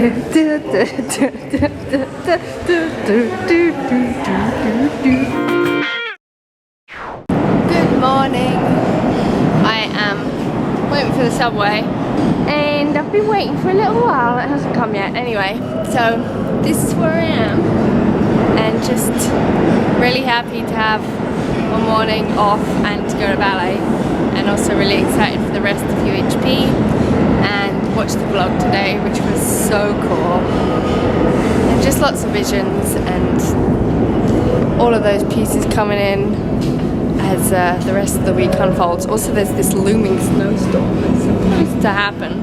morning. I am waiting for the subway and I've been waiting for a little while. It hasn't come yet. Anyway, so this is where I am and just really happy to have one morning off and to go to ballet, and also really excited for the rest of UHP and watch the vlog today, which was so cool. And just lots of visions and all of those pieces coming in as the rest of the week unfolds. Also, there's this looming snowstorm that's supposed to happen,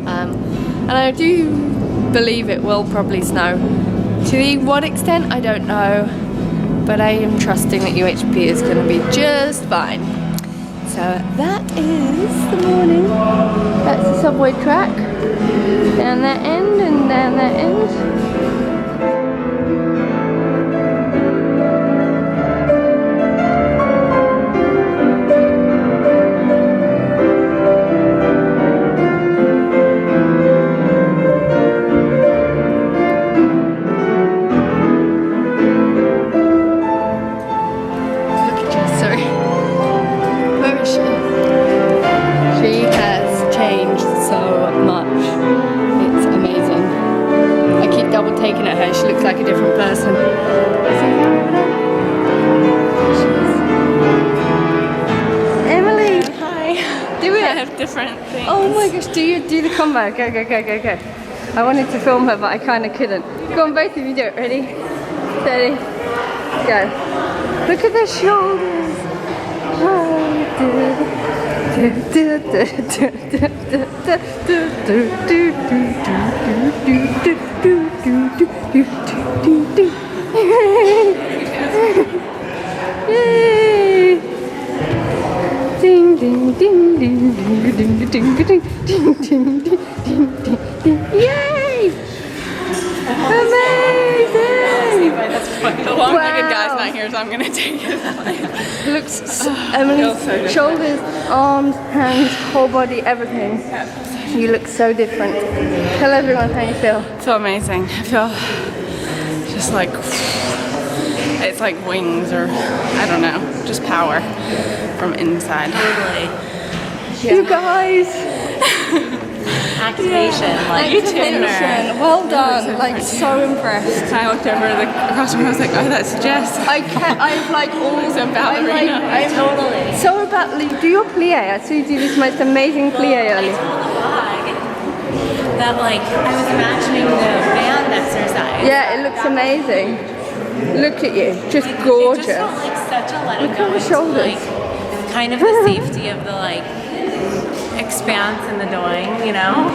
and I do believe it will probably snow. To what extent, I don't know, but I am trusting that UHP is going to be just fine. So that is the morning. That's the subway track. Down that end and down that end. Taking at her, she looks like a different person. Emily! Hi. Do it! I have different things. Oh my gosh, do the combo. Go, go, go, go, go. I wanted to film her, but I kind of couldn't. Go on, both of you do it. Ready? Steady. Go. Look at their shoulders. Yay! Ding ding ding ding ding ding ding ding ding ding ding ding. Yay! Amazing! That's funny. The long-legged guy's not here, so I'm gonna take it. Looks so, Emily's so shoulders, arms, hands, whole body, everything. You look so different. Tell everyone how you feel. I feel amazing. I feel just like it's like wings, or I don't know, just power from inside. Totally. Yeah. You guys! Activation, like Activation. Well done. Like, so impressed. I looked over across the room. I was like, oh, that's Jess. I'm like all It's a ballerina. I'm totally. so about do your plie. I saw you do this most amazing plie earlier. That like I was imagining the band exercise. Yeah, it looks amazing. Look at you, just gorgeous. It just felt like such a let it Look go at the into shoulders. like kind of the safety of the like expanse and the doing, you know?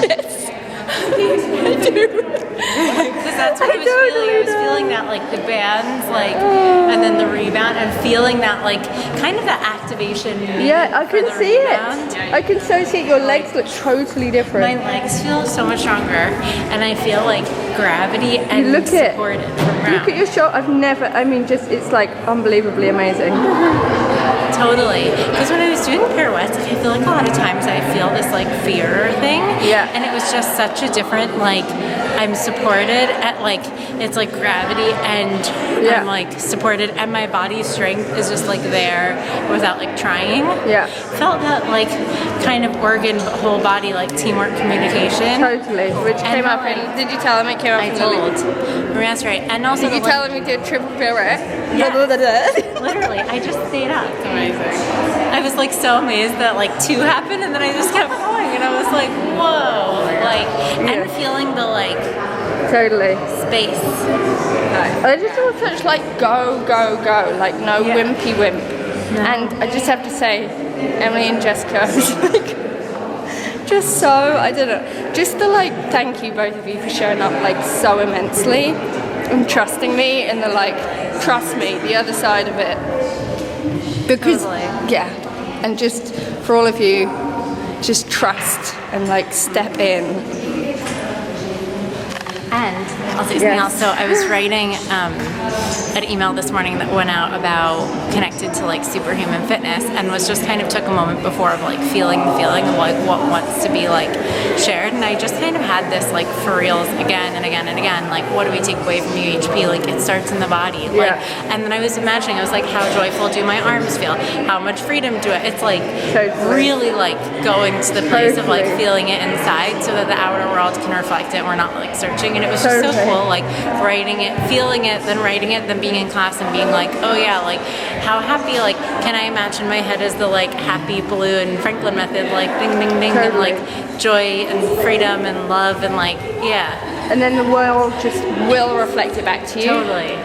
Yes, I do. Because that's what I was feeling. I was feeling that like the bands, like, and then the rebound, and feeling that like kind of the activation. Yeah, I can see rebound. it. I can so see it. Your legs look totally different. My legs feel so much stronger, and I feel like gravity and look supported from ground. Look at your shoulder. It's like unbelievably amazing. Totally. Because when I was doing pirouettes, I feel like a lot of times I feel this like fear thing. Yeah. And it was just such a different, like, I'm supported at like, it's like gravity, and Yeah. I'm like supported, and my body strength is just like there without like trying. Yeah. Felt that like kind of organ, whole body, like teamwork communication. Totally. Which came up in. Did you tell him it came up I in told. That's right. And also Did you tell him we did triple pirouette? Yes. Literally, I just stayed up. It's amazing. I was like so amazed that like 2 happened, and then I just kept going, and I was like, whoa, like, and feeling the like Totally. space. I just feel such like go, go, go, like no wimpy wimp. No. And I just have to say, Emily and Jessica, is like, just so, I don't know, just the like, thank you both of you for showing up like so immensely and trusting me, and the like, trust me, the other side of it. Because, Totally. yeah, and just for all of you, just trust and like step in. And I'll say something else. So I was writing an email this morning that went out about connected to like superhuman fitness, and was just kind of took a moment before of like feeling the feeling of like what wants to be like shared. And I just kind of had this like for reals again and again and again, like what do we take away from UHP? Like it starts in the body. Like, and then I was imagining, I was like, how joyful do my arms feel? How much freedom do it's like really like going to the place of like feeling it inside so that the outer world can reflect it and we're not like searching. And it was just so cool, like writing it, feeling it, then being in class and being like, oh yeah, like how happy, like can I imagine my head as the like happy balloon Franklin method, like ding ding ding, and like joy and freedom and love and like and then the world just will reflect it back to you. Totally.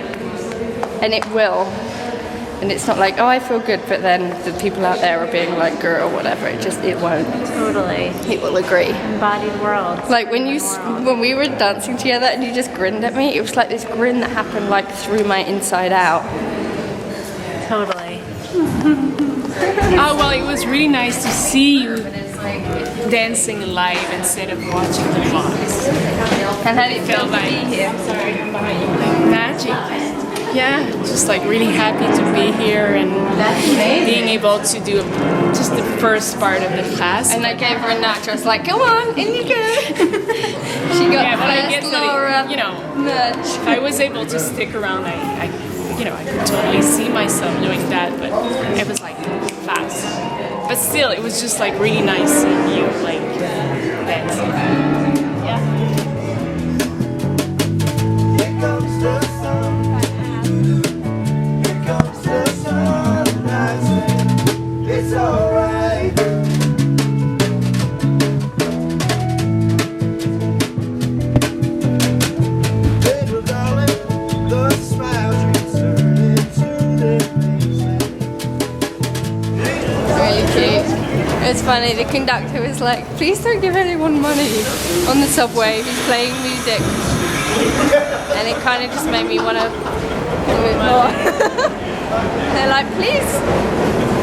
And it will. And it's not like, oh, I feel good, but then the people out there are being like, girl, whatever. It won't. Totally. It will agree. Embodied world. Like when we were dancing together and you just grinned at me, it was like this grin that happened like through my inside out. Totally. Oh, well, it was really nice to see you dancing live instead of watching the vlogs. And how did it feel Felt like, to be here? sorry, I'm behind you, like magic. Yeah, just like really happy to be here and being able to do just the first part of the class. And I gave her a nudge. I was like, come on, in you go. She got but I guess first that Laura nudge. if I was able to stick around, I could totally see myself doing that, but it was like fast. But still, it was just like really nice seeing you like dancing. It's alright. Little darling, the smiles return into their faces. Really cute. It's funny, the conductor was like, please don't give anyone money on the subway who's playing music. And it kind of just made me want to do it more. They're like, please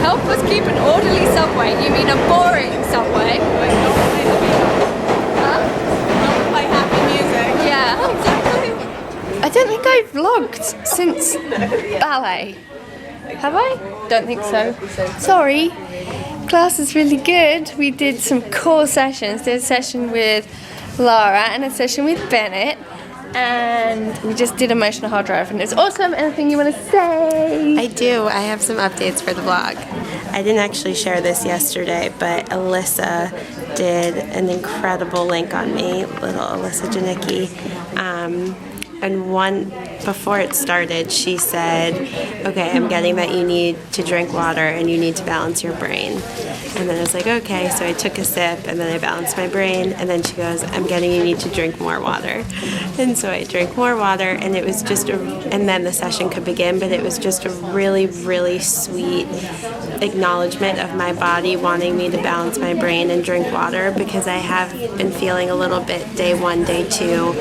help us keep an orderly subway. You mean a boring subway? Huh? Play happy music. Yeah, exactly. I don't think I've vlogged since ballet. Have I? Don't think so. Sorry. Class is really good. We did some core sessions. Did a session with Lara and a session with Bennett. And we just did emotional hard drive and it's awesome. Anything you want to say? I do. I have some updates for the blog. I didn't actually share this yesterday, but Alyssa did an incredible link on me, little Alyssa Janicki. And before it started, she said, okay, I'm getting that you need to drink water and you need to balance your brain. And then I was like, okay, so I took a sip and then I balanced my brain. And then she goes, I'm getting you need to drink more water. And so I drank more water and it was just and then the session could begin, but it was just a really, really sweet acknowledgement of my body wanting me to balance my brain and drink water, because I have been feeling a little bit day one, day two,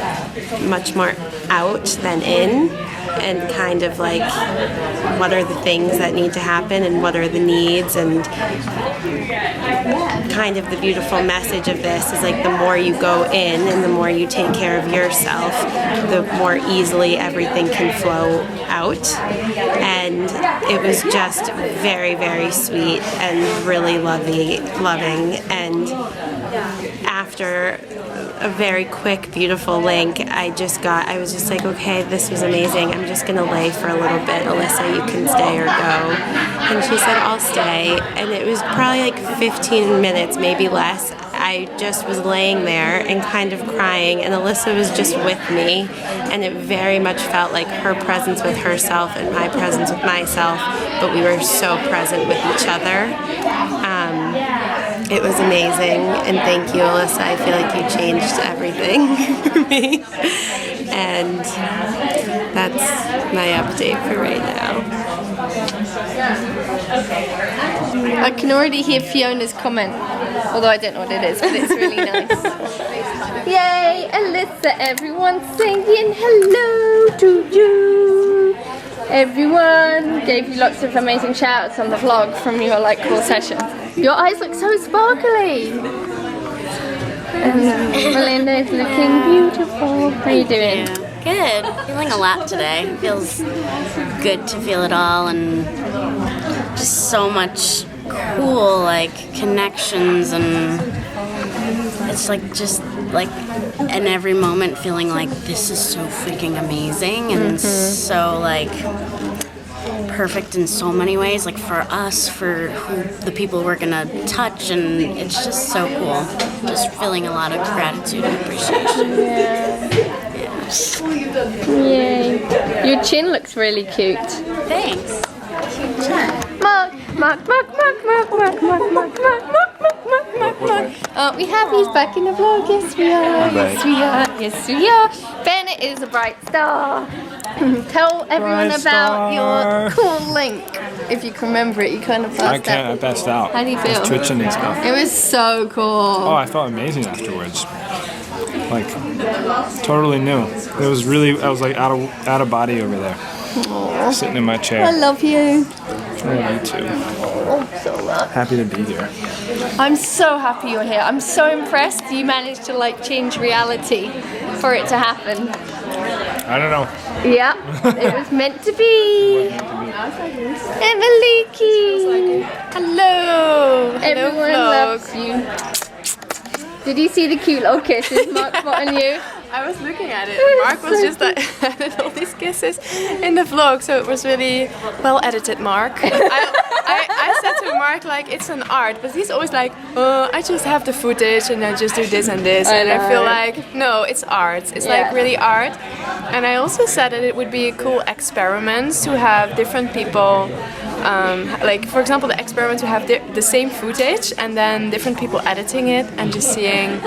much more out than in, and kind of like what are the things that need to happen and what are the needs, and kind of the beautiful message of this is like the more you go in and the more you take care of yourself, the more easily everything can flow out. And it was just very, very sweet and really loving. And after a very quick, beautiful link, I was just like, okay, this was amazing. I'm just gonna lay for a little bit. Alyssa, you can stay or go. And she said, I'll stay. And it was probably like 15 minutes, maybe less. I just was laying there and kind of crying, and Alyssa was just with me, and it very much felt like her presence with herself and my presence with myself, but we were so present with each other. It was amazing, and thank you, Alyssa. I feel like you changed everything for me, and that's my update for right now. I can already hear Fiona's comment, although I don't know what it is, but it's really nice. Yay, Alyssa, everyone singing hello to you. Everyone gave you lots of amazing shouts on the vlog from your like cool session. Your eyes look so sparkly. And Melinda is looking beautiful. How are you doing? Good. Feeling a lot today. Feels good to feel it all, and just so much cool like connections, and it's like just like in every moment feeling like this is so freaking amazing and so like perfect in so many ways, like for us, for the people we're gonna touch, and it's just so cool. Just feeling a lot of gratitude and appreciation. Yay. Your chin looks really cute. Thanks. Mark. We have you back in the vlog. Yes, we are. Yes, we are. Yes, we are. Bennett is a bright star. Tell everyone about your cool link. If you can remember it, you kind of passed I can't. I passed out. How do you feel? I was twitching and stuff. It was so cool. Oh, I felt amazing afterwards. Like totally new. It was really. I was like out of body over there. Aww. Sitting in my chair. I love you. I love you too. Oh, so much. Happy to be here. I'm so happy you're here. I'm so impressed you managed to like change reality for it to happen. I don't know. Yeah, it was meant to be. Emeliki. Hello. Everyone loves you. Did you see the cute little kisses Mark's put on you? I was looking at it. Mark was just like added all these kisses in the vlog, so it was really well edited, Mark. I said to Mark like it's an art, but he's always like, I just have the footage and I just do this and this, and I feel like no, it's art. It's like really art. And I also said that it would be a cool experiment to have different people. Like for example, the experiment to have the same footage and then different people editing it and just seeing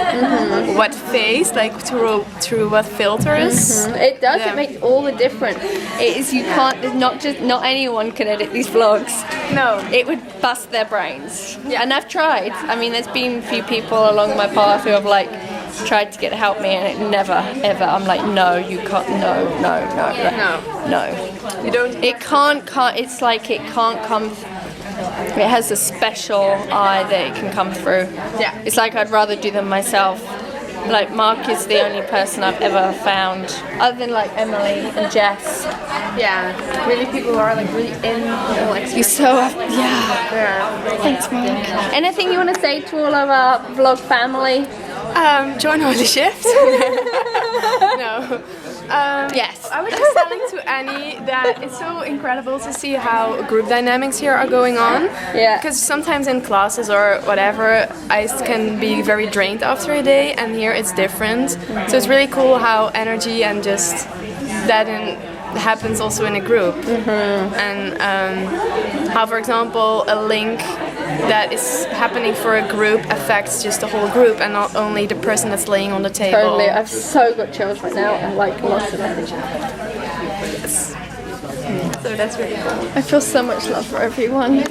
what face, like through what filters. It does. It makes all the difference. It is. You can't. There's not anyone can edit these vlogs. No, it would bust their brains. Yeah. And I've tried. I mean, there's been a few people along my path who have like tried to get help me, and it never ever. I'm like, no, you can't. No. you don't. It can't. It's like it can't come. It has a special eye that it can come through. Yeah. It's like I'd rather do them myself. Like Mark is the only person I've ever found, other than like Emily and Jess. Yeah, really people who are like really in like You so Thanks, Mark. Anything you want to say to all of our vlog family? Join Holy Shift. No. Yes. I was just telling to Annie that it's so incredible to see how group dynamics here are going on. Yeah. Because sometimes in classes or whatever, I can be very drained after a day, and here it's different. So it's really cool how energy and just that happens also in a group. And how, for example, a link that is happening for a group affects just the whole group and not only the person that's laying on the table. Totally. I've so got chills right now and like lots of energy. Yes. So that's really cool. I feel so much love for everyone.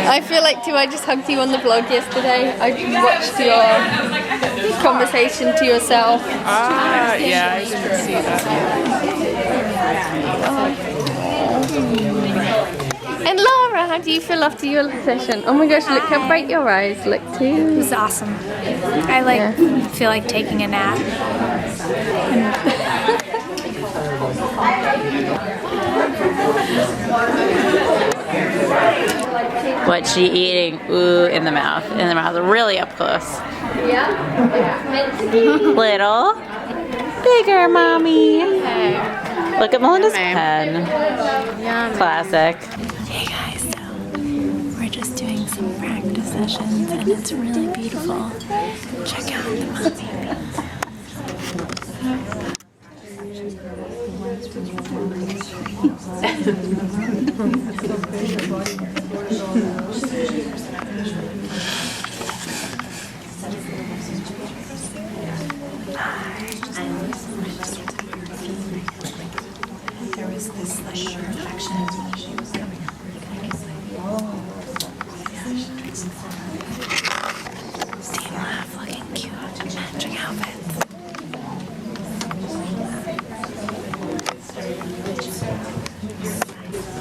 I feel like too, I just hugged you on the vlog yesterday. I watched your conversation to yourself. Yeah, I didn't see that. And Laura, how do you feel after your session? Oh my gosh, look how bright your eyes look It too. was awesome. I feel like taking a nap. What's she eating? Ooh, in the mouth, really up close. Yeah, meant to be. Little, bigger, mommy. Look at Melinda's pen. Classic. Hey guys, so we're just doing some practice sessions and it's really beautiful. Check out the mommy. There was this like perfection she was coming up. Team Laugh looking cute, matching outfits.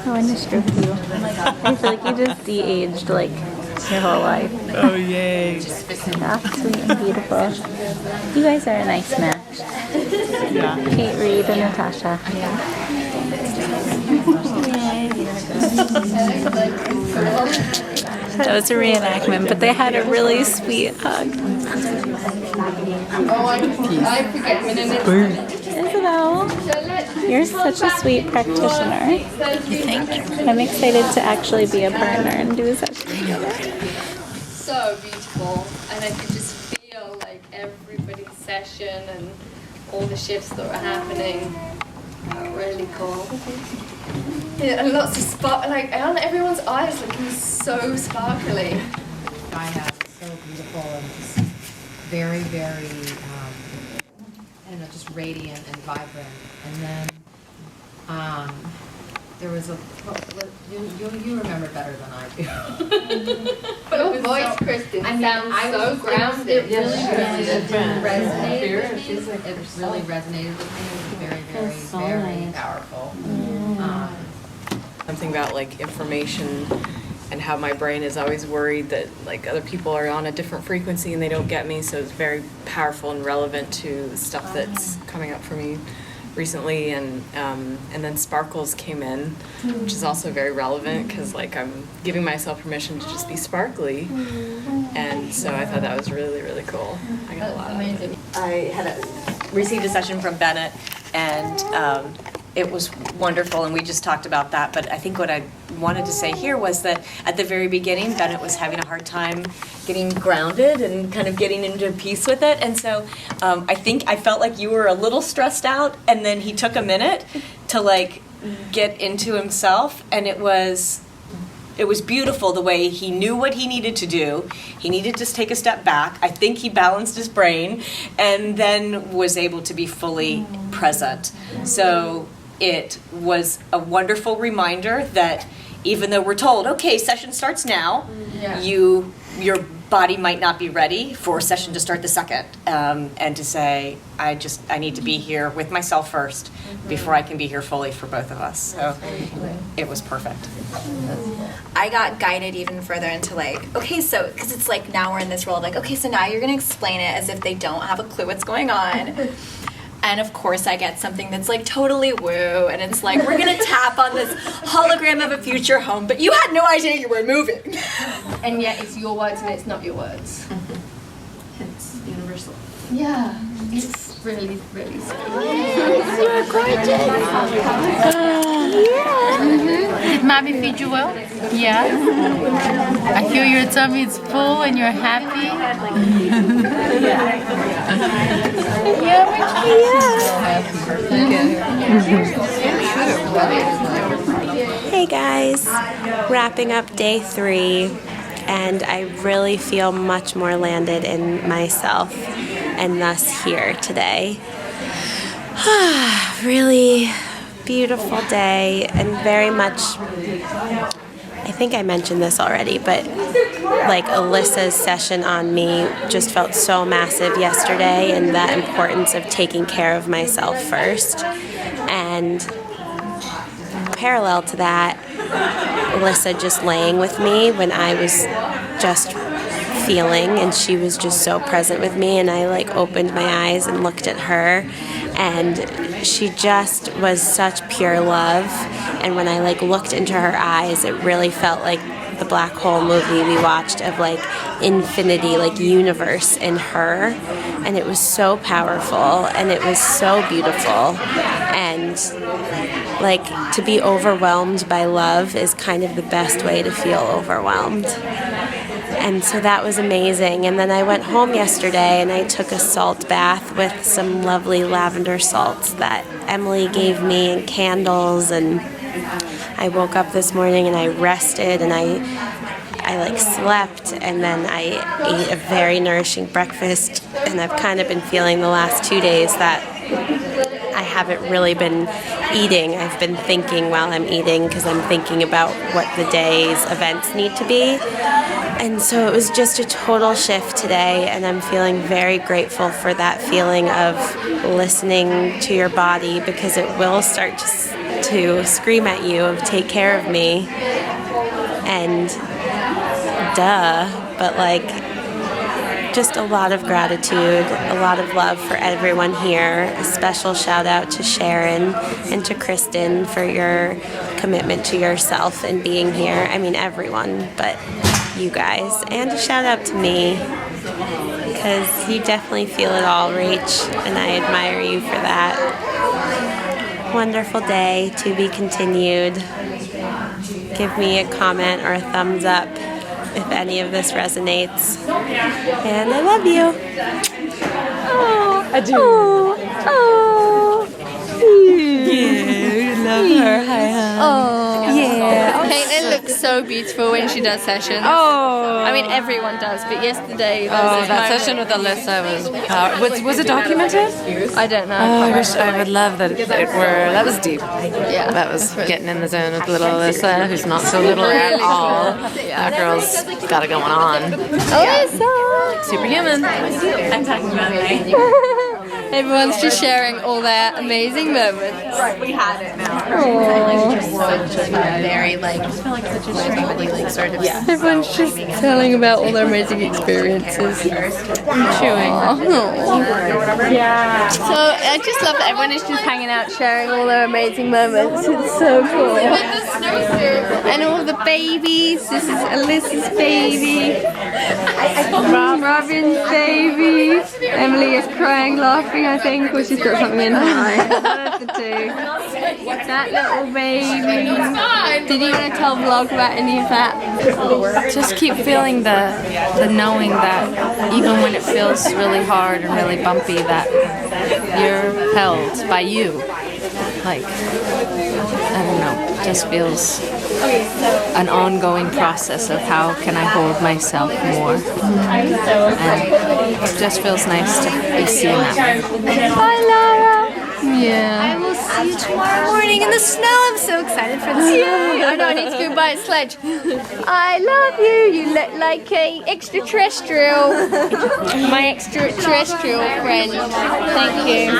Oh, I missed you. I feel like you just de-aged like your whole life. Oh, yay. Yeah, sweet and beautiful. You guys are a nice match. Yeah. Kate Reed and Natasha. That was a reenactment, but they had a really sweet hug. Isabel, you're such a sweet practitioner. You think? I'm excited to actually be a partner and do a session together. So beautiful, and I could just feel like everybody's session and all the shifts that were happening. Really cool. Yeah, and lots of spark, like on everyone's eyes looking so sparkly. It's so beautiful and just very, very, I don't know, just radiant and vibrant. And then there was you remember better than I do. But your voice, Kristen, sounds so grounded. It resonated with me. It really resonated with me. It was very, very, very powerful. Something about like information and how my brain is always worried that like other people are on a different frequency and they don't get me, so it's very powerful and relevant to stuff that's coming up for me recently. And then sparkles came in, which is also very relevant because like I'm giving myself permission to just be sparkly, and so I thought that was really, really cool. I got a lot out of it. I received a session from Bennett, and it was wonderful, and we just talked about that. But I think what I wanted to say here was that at the very beginning, Bennett was having a hard time getting grounded and kind of getting into peace with it. And so I felt like you were a little stressed out, and then he took a minute to like get into himself, and it was beautiful the way he knew what he needed to do. He needed to take a step back. I think he balanced his brain and then was able to be fully present. So it was a wonderful reminder that even though we're told, okay, session starts now, your body might not be ready for a session to start the second, and to say, I need to be here with myself first before I can be here fully for both of us. So it was perfect. I got guided even further into like, okay, so, because it's like now we're in this role of like, okay, so now you're going to explain it as if they don't have a clue what's going on. And of course I get something that's like totally woo, and it's like, we're going to tap on this hologram of a future home, but you had no idea you were moving. And yet it's your words and it's not your words. It's universal. Yeah, it's really, really sweet. You're gorgeous. Did mommy feed you well? Yeah. I feel your tummy is full and you're happy. Hey guys, wrapping up day 3, and I really feel much more landed in myself and thus here today. Really beautiful day, and very much, I think I mentioned this already, but like Alyssa's session on me just felt so massive yesterday, and that importance of taking care of myself first. And parallel to that, Alyssa just laying with me when I was just feeling, and she was just so present with me, and I like opened my eyes and looked at her, and she just was such pure love. And when I like looked into her eyes, it really felt like the black hole movie we watched of like infinity, like universe in her, and it was so powerful and it was so beautiful. And like to be overwhelmed by love is kind of the best way to feel overwhelmed. And so that was amazing. And then I went home yesterday and I took a salt bath with some lovely lavender salts that Emily gave me, and candles. And I woke up this morning and I rested, and I like slept, and then I ate a very nourishing breakfast. And I've kind of been feeling the last 2 days that I haven't really been eating. I've been thinking while I'm eating, because I'm thinking about what the day's events need to be. And so it was just a total shift today, and I'm feeling very grateful for that feeling of listening to your body, because it will start to scream at you of take care of me. and but like just a lot of gratitude, a lot of love for everyone here. A special shout out to Sharon and to Kristen for your commitment to yourself and being here. I mean everyone, but you guys. And a shout out to me, because you definitely feel it all, Rach, and I admire you for that. Wonderful day, to be continued. Give me a comment or a thumbs up if any of this resonates. And I love you. Oh, I do. Oh, yeah, love her. Hi, Oh, yeah. Caitlin looks so beautiful when she does sessions. Oh, I mean everyone does, but yesterday there was oh, this that moment. session with Alyssa was it documented? I don't know. I wish I would love that it were. That was deep. Yeah, that was getting in the zone with little Alyssa, who's not so little at all. That girl's got it going on. Alyssa, superhuman. I'm talking about me. Everyone's just sharing all their amazing moments. Right, we had it now. Very like, I feel like such a everybody like sort of. Yeah. Everyone's just telling about all their amazing experiences. Chewing. Yeah. So I just love that everyone is just hanging out, sharing all their amazing moments. It's so cool. And all the babies. This is Alyssa's baby. Robin's baby. Emily is crying, laughing, I think, or she's got something in her eye. One of the two. That little baby. Did you want to tell vlog about any of that? Just keep feeling the knowing that even when it feels really hard and really bumpy, that you're held by you. Like, I don't know, just feels an ongoing process of how can I hold myself more. And it just feels nice to be seen that way. Hi, Lara. Yeah. I will see you tomorrow morning in the snow. I'm so excited for this. Yay! I know, I need to go buy a sledge. I love you. You look like a extraterrestrial. My extraterrestrial friend. Thank you.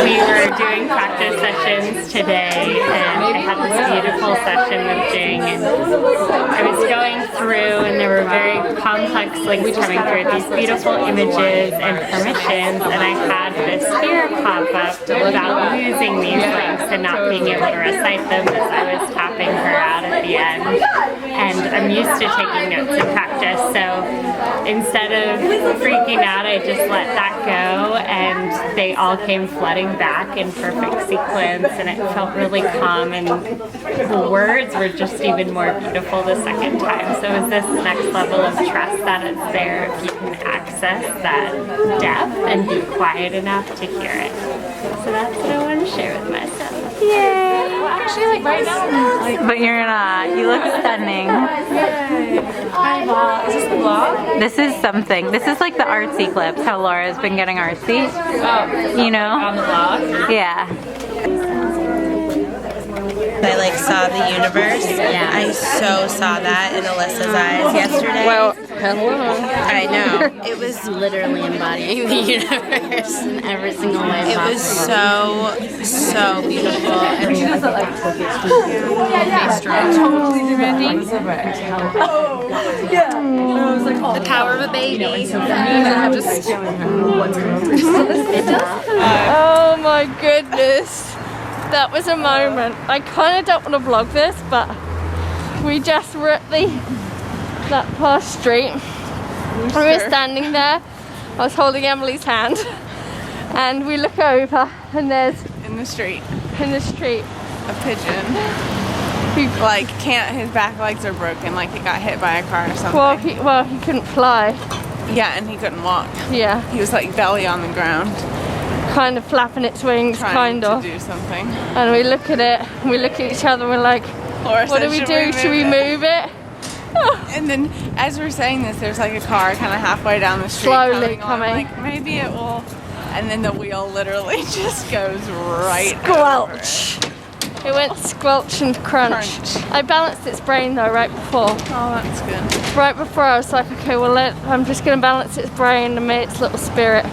We were doing practice sessions today, and I had this beautiful session with Jing, and I was going through, and there were very complex links coming through, these beautiful images and permissions, and I had this fear pop up about losing these links and not being able to recite them as I was tapping her out at the end. And I'm used to taking notes in practice, so instead of freaking out, I just let that go, and they all came flooding back in perfect sequence, and it felt really calm, and the words were just even more beautiful the second time. So it's this next level of trust that it's there if you can access that depth and be quiet enough to hear it. So that's what I want to share with myself. Yay! Well, actually, like right now, But you're not. You look stunning. Hi, vlog. Is this the vlog? This is something. This is like the artsy clips, how Laura's been getting artsy. Oh. You know? On the vlog? Yeah. I like saw the universe. Yeah. I so saw that in Alyssa's eyes yesterday. Well, hello. I know. It was Literally embodying the universe in every single way It was possible. so beautiful. The power of a baby. Oh my goodness. That was a moment. I kind of don't want to vlog this, but we just were at that past street. We were standing there. I was holding Emily's hand, and we look over, and there's In the street, a pigeon. He like can't. His back legs are broken. Like he got hit by a car or something. Well, he couldn't fly. Yeah, and he couldn't walk. Yeah. He was like belly on the ground, kind of flapping its wings, trying kind of. to do something. And we look at it, and we look at each other, and we're like, Laura what said, do we do? Should we move it? And then as we're saying this, there's like a car kind of halfway down the street Slowly coming. Like maybe it will, and then the wheel literally just goes right Squelch. It went squelch and crunch. I balanced its brain though right before. Oh, that's good. Right before I was like, okay, well I'm just gonna balance its brain and make its little spirit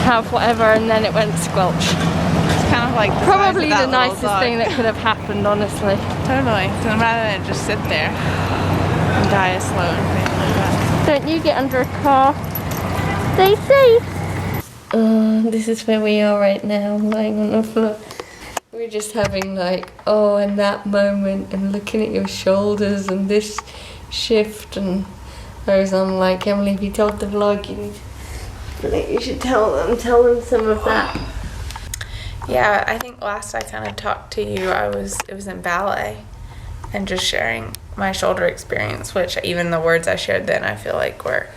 have whatever, and then it went squelch. It's kind of like probably the nicest thing that could have happened, honestly. Totally. So rather than just sit there and die a slow and painful death. Don't you get under a car. Stay safe. This is where we are right now, lying on the floor. We're just having like, oh, and that moment, and looking at your shoulders and this shift, and I was on like, Emily, if you told the vlog, you should tell them some of that. Yeah, I think last I kind of talked to you, it was in ballet, and just sharing my shoulder experience, which even the words I shared then, I feel like were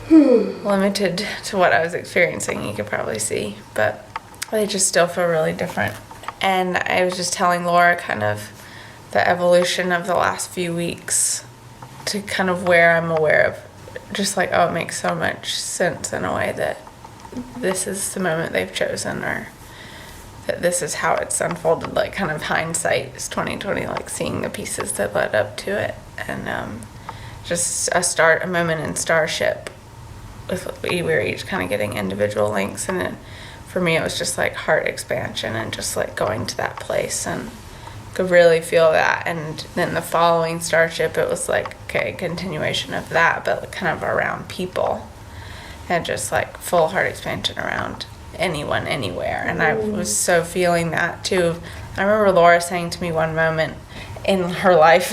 limited to what I was experiencing, you could probably see, but they just still feel really different. And I was just telling Laura kind of the evolution of the last few weeks to kind of where I'm aware of just like, oh, it makes so much sense in a way that this is the moment they've chosen, or that this is how it's unfolded, like kind of hindsight is 2020, like seeing the pieces that led up to it. And just a moment in Starship with we were each kind of getting individual links, and then for me it was just like heart expansion and just like going to that place and could really feel that. And then the following Starship, it was like, okay, continuation of that, but kind of around people, and just like full heart expansion around anyone, anywhere. And I was so feeling that too. I remember Laura saying to me one moment in her life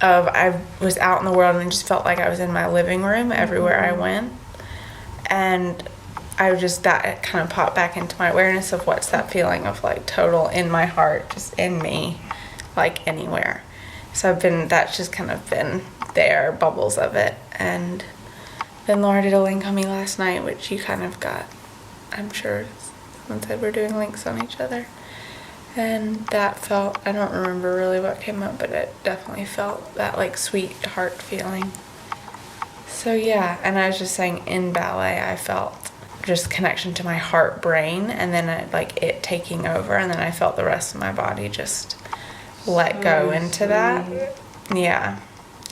I was out in the world and just felt like I was in my living room everywhere I went, and I just, that kind of popped back into my awareness of what's that feeling of like total in my heart, just in me, like anywhere. So that's just kind of been there, bubbles of it. And then Laura did a link on me last night, which you kind of got, I'm sure someone said we're doing links on each other. And that felt, I don't remember really what came up, but it definitely felt that like sweet heart feeling. So yeah, and I was just saying in ballet, I felt just connection to my heart brain, and then like it taking over, and then I felt the rest of my body just let go into that. Yeah,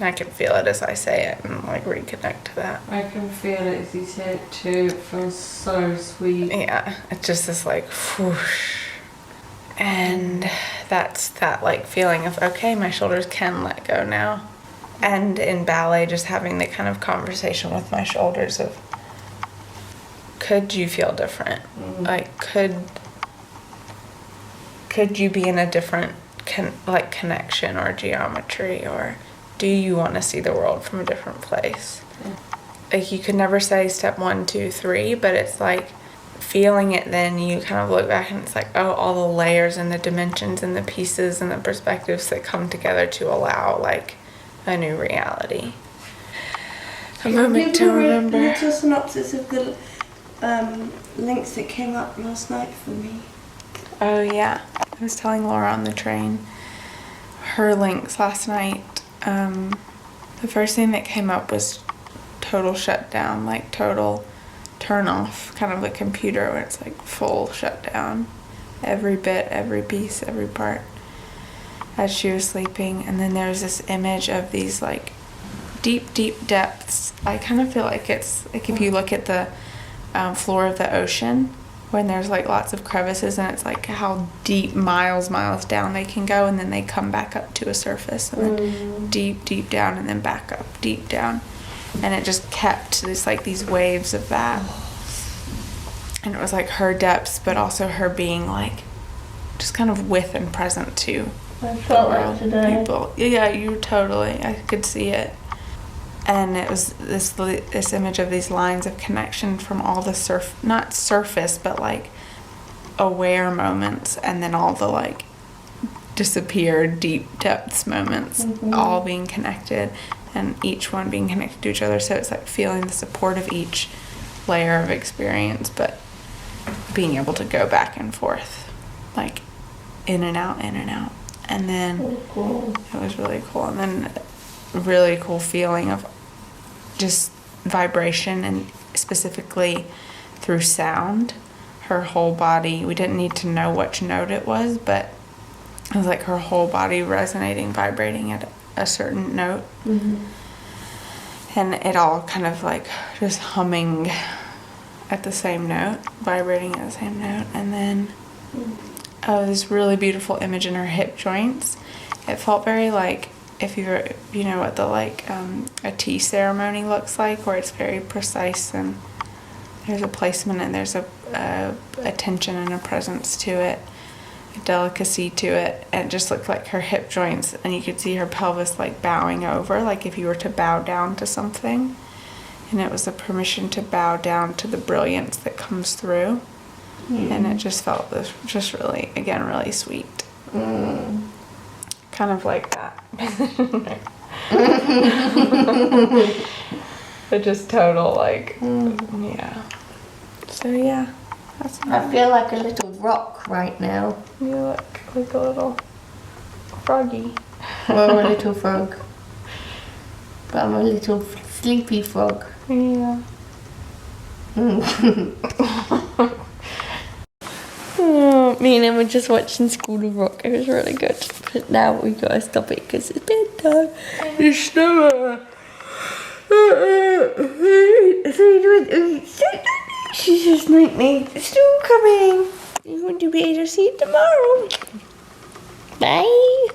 I can feel it as I say it and like reconnect to that. I can feel it as you say it too. It feels so sweet. Yeah, it's just this like whoosh. And that's that like feeling of, okay, my shoulders can let go now. And in ballet, just having the kind of conversation with my shoulders of, could you feel different? Like, could you be in a different connection or geometry, or do you want to see the world from a different place? Like, you could never say step 1, 2, 3, but it's like feeling it, then you kind of look back and it's like, oh, all the layers and the dimensions and the pieces and the perspectives that come together to allow like a new reality. A moment to remember. A little synopsis of the links that came up last night for me. Oh yeah, I was telling Laura on the train her links last night. The first thing that came up was total shutdown, like total turn off, kind of the computer where it's like full shutdown, every bit, every piece, every part, as she was sleeping. And then there's this image of these like deep depths. I kind of feel like it's like if you look at the floor of the ocean, when there's like lots of crevices, and it's like how deep, miles down they can go, and then they come back up to a surface, and then deep down, and then back up, deep down. And it just kept this like these waves of that. And it was like her depths, but also her being like just kind of with and present to I felt that today. people. Yeah, you totally, I could see it. And it was this image of these lines of connection from all the not surface, but like aware moments, and then all the like disappeared deep depths moments, all being connected, and each one being connected to each other. So it's like feeling the support of each layer of experience, but being able to go back and forth, like in and out. And then it was really cool. And then a really cool feeling of just vibration, and specifically through sound. Her whole body, we didn't need to know which note it was, but it was like her whole body resonating, vibrating at a certain note. And it all kind of like just humming at the same note, vibrating at the same note. And then this really beautiful image in her hip joints. It felt very like, if you know what the a tea ceremony looks like, where it's very precise and there's a placement and there's a attention and a presence to it, a delicacy to it. And it just looked like her hip joints, and you could see her pelvis like bowing over, like if you were to bow down to something. And it was a permission to bow down to the brilliance that comes through. And it just felt just really, again, really sweet. Kind of like that. But just total, like, yeah. So yeah, that's nice. I feel like a little rock right now. You look like a little froggy. Or a little frog. But I'm a little sleepy frog. Yeah. Oh, me and Emma were just watching School of Rock. It was really good. But now we gotta stop it because it's bedtime. It's summer. She just made me. It's still coming. You want to be able to see it tomorrow. Bye.